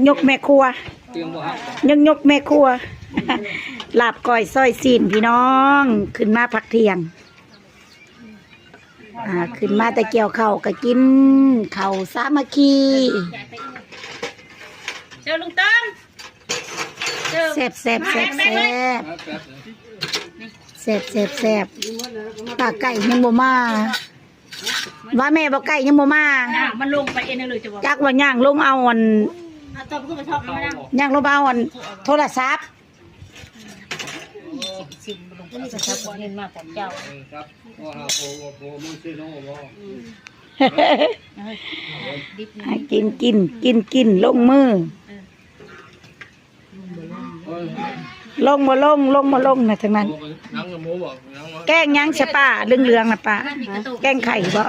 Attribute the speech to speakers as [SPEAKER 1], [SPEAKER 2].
[SPEAKER 1] ยกแม่ครัว ยกแม่ครัว ลาบก้อยซอยซีนพี่น้องขึ้นมาพักเที่ยงขึ้นมาแต่เกี่ยวข้าวก็กินข้าวสามัคคี
[SPEAKER 2] เจอลุงต้อม
[SPEAKER 1] แซ่บปลาไก่ยังบ่มาว่าแม่บ่ไก่ยังบ่มา
[SPEAKER 2] มันลงไปเองเลยจะบอก
[SPEAKER 1] จักว่าย่างลงเอาอัน
[SPEAKER 2] ต้อมขึ้นมาชอบมานั่ง
[SPEAKER 1] ย่างลงเอาอันโทรศัพท์
[SPEAKER 2] สิลงไปจะชอบเห็นมาแต่เจ้า
[SPEAKER 1] กินลงมือลงมาลงนะทั้งนั้นแกงยังใช่ป้าเรื่องนะป้าแกงไข่บ่